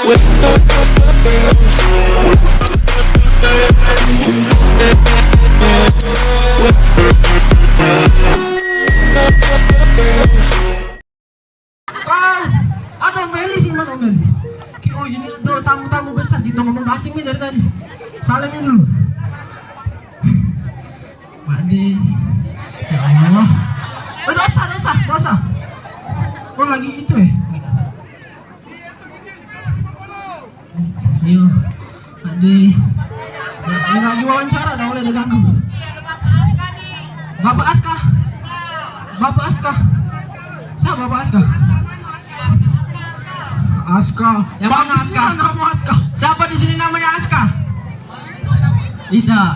Ada Meli sih mana Meli? Oh ini ada tamu-tamu besar gitu ngomong asing nih dari tadi. Salamin dulu. Pak Di. Ya Allah. Dosa. Oh lagi itu ya. Iya. Pak Di. Ini lagi wawancara dah boleh diganggu. Bapak Aska. Siapa Bapak Aska? Aska. Yang mana Aska? Nama Aska. Siapa di sini namanya Aska? Tidak.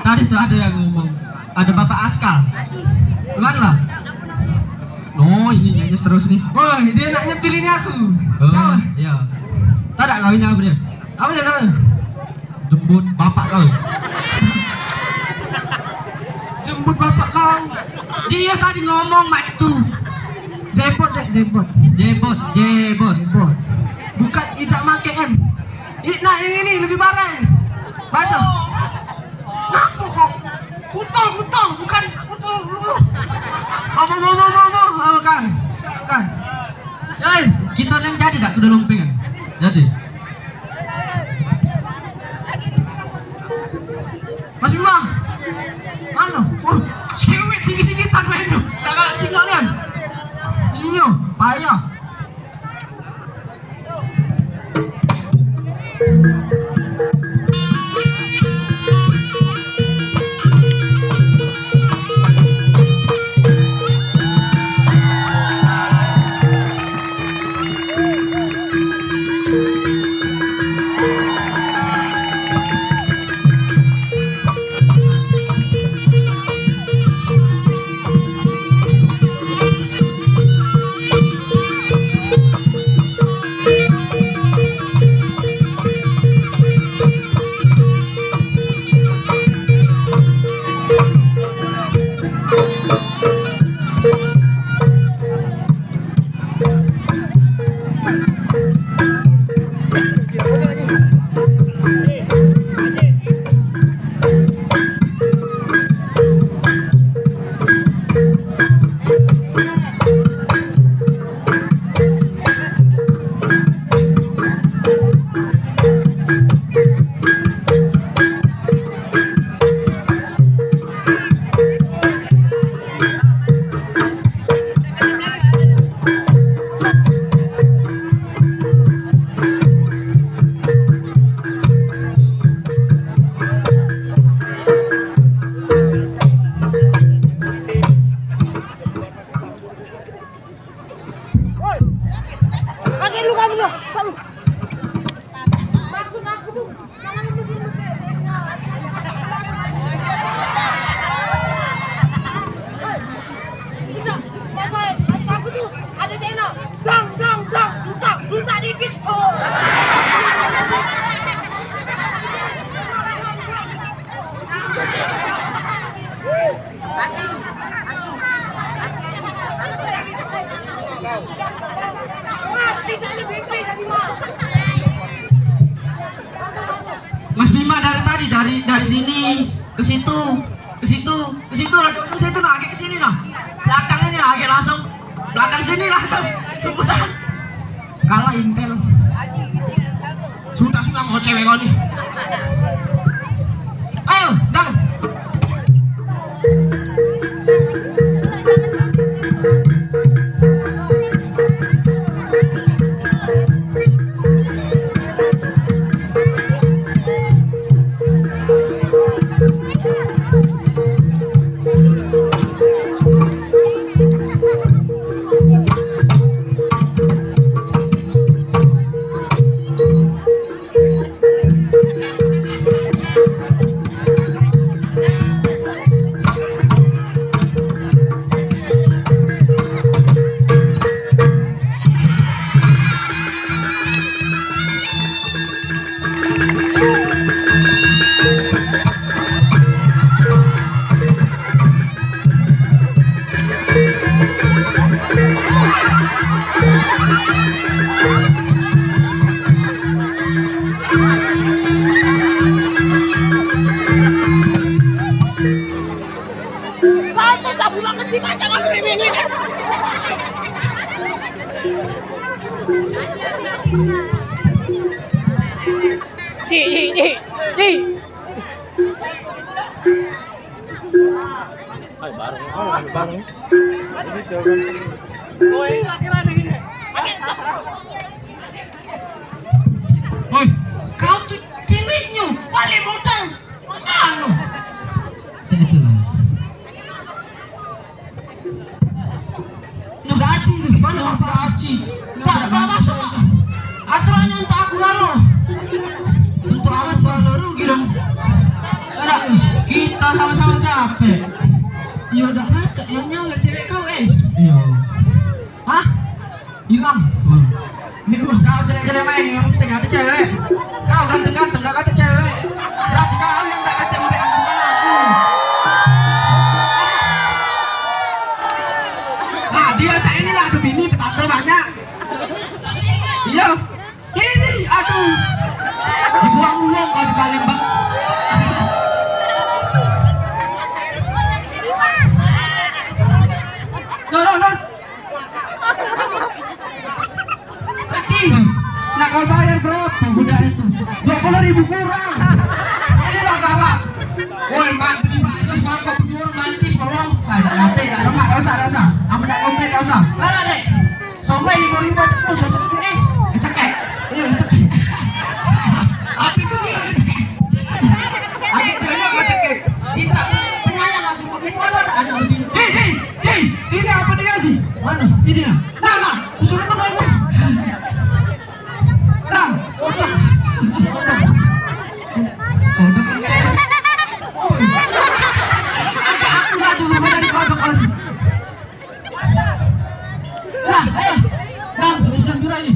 Tadi tuh ada yang ngomong. Ada Bapak Aska. Bukanlah. Oh, ini nyanyi terus nih. Wah, dia nak nyepil ini aku. Oh, Siapa? iya. Tak ada kawinnya apa dia? Apa dia namanya? Jemput bapak kau. Jemput bapak kau. Dia tadi ngomong mak itu. Jebot. Jebot. Bukan tidak make M. Nah yang ini lebih parah. Baca. Ngapu kok? Kutol, bukan kutol. Bukan. Guys, kita yang jadi tak kuda lumping kan? Jadi. Mas Bima. Mana? Siwit tinggi-tinggitan main tuh. Tak kalah cinggal kan? Iya, payah. Mas Bima dari tadi dari sini ke situ nah agak ke sini nah. Belakang ini agak langsung belakang sini langsung sebutan. Kalah Intel. Sudah mau cewek kau nih. Ayo, dang. Ay, bareng. Woi, Kau tuh ceweknya, balik modal. Mana? cek itu lah. Udah aci nih, mana apa aci? Tak masuk. Aturannya untuk aku lalu. Untuk awas kalau rugi dong. Ada, Kita sama-sama capek. ya udah baca yang nyala cewek kau Iya. Hah? Hilang. Kau jelek-jelek main, yang penting ada cewek. Kau ganteng-ganteng, gak kata cewek. Berarti kau yang gak kata memberikan bukan aku. Nah, dia tak inilah ada bini petater banyak. Iya. Ini, aduh. Dibuang ulang kalau di Palembang. Non. Kaki. Nah, kau bayar berapa budak itu? 20.000 kurang. Inilah galak. Woi, mak beli bakso semangkok berdua romantis tolong. Nah, nanti enggak ada mak, rasa. Kamu enggak komplit rasa. Mana, Dek? Somai 5.000 cepet, sosok es. Cekek. Iya, cekek. Api itu dia cekek. Api dia kok cekek. Kita penyayang aku ada begini. Hei, ini apa dia sih? Mana? Ini ya. Nah, usul apa kamu? Nah, aku dah dulu dari kau. Nah, ayo. Nah, bisa jura ini.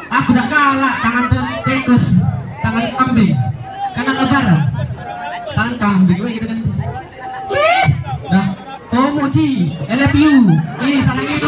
Aku udah kalah tangan tikus, tangan kambing, karena lebaran. Tangan kambing, kita ganti. Dah, Tomochi, I love you. Ini salah gitu.